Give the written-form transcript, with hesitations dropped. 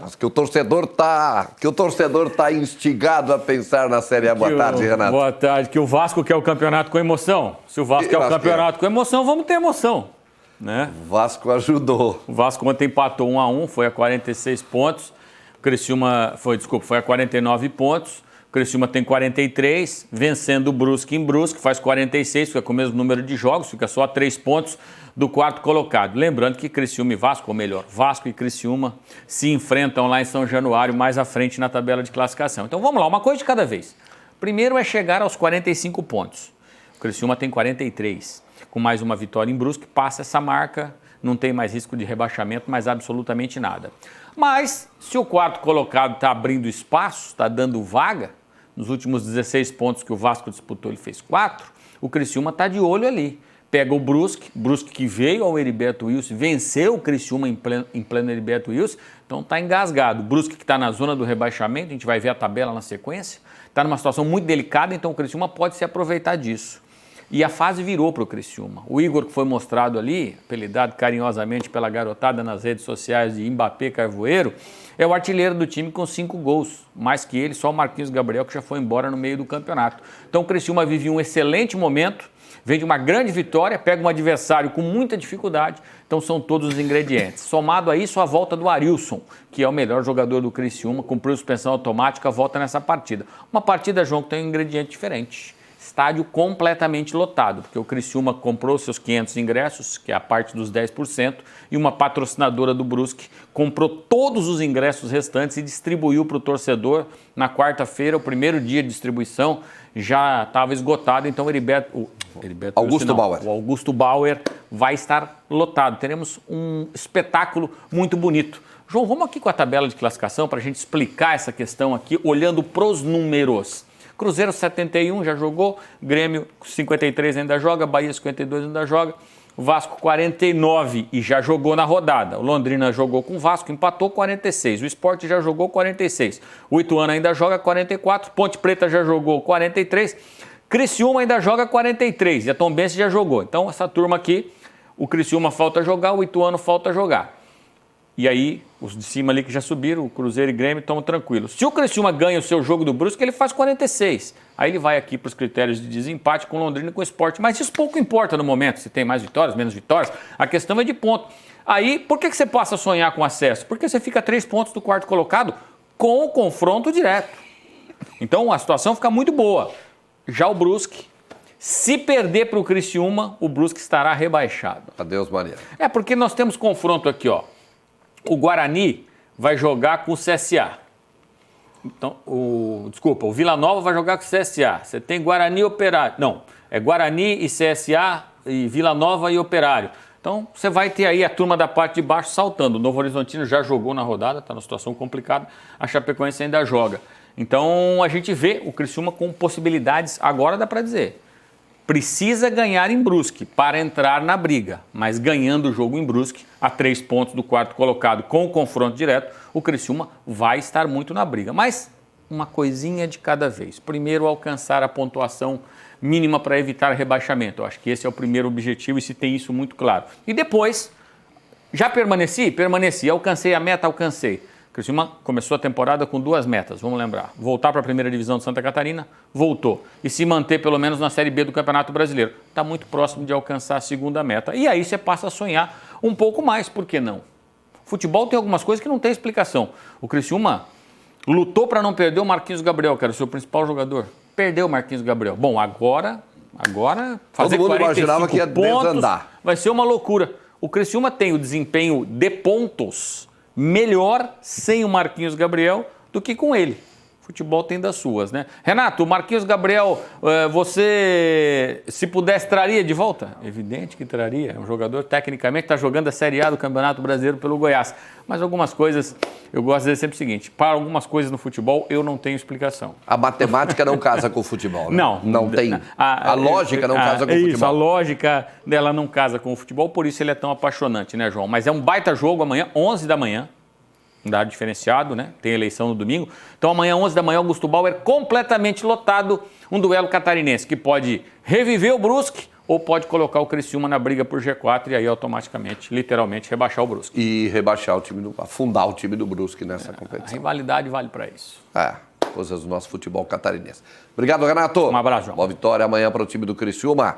Mas que o torcedor tá instigado a pensar na Série A. Boa tarde, Renato. Boa tarde. Que o Vasco quer o campeonato com emoção. Se o Vasco quer o campeonato com emoção, vamos ter emoção. Né? O Vasco ajudou. O Vasco ontem empatou 1-1, foi a 46 pontos. O Criciúma foi a 49 pontos. O Criciúma tem 43, vencendo o Brusque em Brusque, faz 46, fica com o mesmo número de jogos, fica só a 3 pontos do quarto colocado. Lembrando que Criciúma e Vasco, ou melhor, Vasco e Criciúma se enfrentam lá em São Januário, mais à frente na tabela de classificação. Então vamos lá, uma coisa de cada vez. Primeiro é chegar aos 45 pontos. O Criciúma tem 43. Com mais uma vitória em Brusque, passa essa marca, não tem mais risco de rebaixamento, mais absolutamente nada. Mas, se o quarto colocado está abrindo espaço, está dando vaga, nos últimos 16 pontos que o Vasco disputou, ele fez 4, o Criciúma está de olho ali. Pega o Brusque que veio ao Heriberto Wilson, venceu o Criciúma em pleno Heriberto Wilson, então está engasgado. O Brusque que está na zona do rebaixamento, a gente vai ver a tabela na sequência, está numa situação muito delicada, então o Criciúma pode se aproveitar disso. E a fase virou para o Criciúma. O Igor, que foi mostrado ali, apelidado carinhosamente pela garotada nas redes sociais de Mbappé Carvoeiro, é o artilheiro do time com 5 gols. Mais que ele, só o Marquinhos Gabriel, que já foi embora no meio do campeonato. Então o Criciúma vive um excelente momento, vem de uma grande vitória, pega um adversário com muita dificuldade, então são todos os ingredientes. Somado a isso, a volta do Arilson, que é o melhor jogador do Criciúma, cumpriu suspensão automática, volta nessa partida. Uma partida, João, que tem um ingrediente diferente. Estádio completamente lotado, porque o Criciúma comprou seus 500 ingressos, que é a parte dos 10%, e uma patrocinadora do Brusque comprou todos os ingressos restantes e distribuiu para o torcedor na quarta-feira, o primeiro dia de distribuição, já estava esgotado, então o Augusto Bauer vai estar lotado. Teremos um espetáculo muito bonito. João, vamos aqui com a tabela de classificação para a gente explicar essa questão aqui, olhando para os números. Cruzeiro 71 já jogou, Grêmio 53 ainda joga, Bahia 52 ainda joga, Vasco 49 e já jogou na rodada. O Londrina jogou com o Vasco, empatou 46, o Sport já jogou 46, o Ituano ainda joga 44, Ponte Preta já jogou 43, Criciúma ainda joga 43 e a Tombense já jogou. Então essa turma aqui, o Criciúma falta jogar, o Ituano falta jogar. E aí, os de cima ali que já subiram, o Cruzeiro e Grêmio, estão tranquilos. Se o Criciúma ganha o seu jogo do Brusque, ele faz 46. Aí ele vai aqui para os critérios de desempate com Londrina e com o Sport. Mas isso pouco importa no momento, se tem mais vitórias, menos vitórias. A questão é de ponto. Aí, por que você passa a sonhar com acesso? Porque você fica a 3 pontos do quarto colocado com o confronto direto. Então, a situação fica muito boa. Já o Brusque, se perder para o Criciúma, o Brusque estará rebaixado. Adeus, Maria. É porque nós temos confronto aqui, ó. O Guarani vai jogar com o CSA. Então, o Vila Nova vai jogar com o CSA. Você tem Guarani e Operário. Não, é Guarani e CSA e Vila Nova e Operário. Então, você vai ter aí a turma da parte de baixo saltando. O Novo Horizontino já jogou na rodada, está numa situação complicada. A Chapecoense ainda joga. Então, a gente vê o Criciúma com possibilidades, agora dá para dizer. Precisa ganhar em Brusque para entrar na briga, mas ganhando o jogo em Brusque, a 3 pontos do quarto colocado com o confronto direto, o Criciúma vai estar muito na briga. Mas uma coisinha de cada vez. Primeiro, alcançar a pontuação mínima para evitar rebaixamento. Eu acho que esse é o primeiro objetivo e se tem isso muito claro. E depois, já permaneci? Permaneci. Alcancei a meta? Alcancei. O Criciúma começou a temporada com 2 metas, vamos lembrar. Voltar para a primeira divisão de Santa Catarina, voltou. E se manter pelo menos na Série B do Campeonato Brasileiro. Está muito próximo de alcançar a segunda meta. E aí você passa a sonhar um pouco mais, por que não? Futebol tem algumas coisas que não tem explicação. O Criciúma lutou para não perder o Marquinhos Gabriel, que era o seu principal jogador. Perdeu o Marquinhos Gabriel. Bom, agora fazer 45 imaginava que ia pontos desandar. Vai ser uma loucura. O Criciúma tem o desempenho de pontos melhor sem o Marquinhos Gabriel do que com ele. Futebol tem das suas, né? Renato, o Marquinhos Gabriel, você, se pudesse, traria de volta? Evidente que traria. É um jogador, tecnicamente, está jogando a Série A do Campeonato Brasileiro pelo Goiás. Mas algumas coisas, eu gosto de dizer sempre o seguinte, para algumas coisas no futebol, eu não tenho explicação. A matemática não casa com o futebol, né? Não tem. A lógica não casa com o futebol. Isso, a lógica dela não casa com o futebol, por isso ele é tão apaixonante, né, João? Mas é um baita jogo amanhã, 11 da manhã. Horário diferenciado, né? Tem eleição no domingo. Então amanhã, 11 da manhã, Augusto Bauer completamente lotado. Um duelo catarinense que pode reviver o Brusque ou pode colocar o Criciúma na briga por G4 e aí automaticamente, literalmente, rebaixar o Brusque. E rebaixar afundar o time do Brusque nessa A competição. rivalidade vale para isso. Coisas do nosso futebol catarinense. Obrigado, Renato. Um abraço, João. Boa vitória amanhã para o time do Criciúma.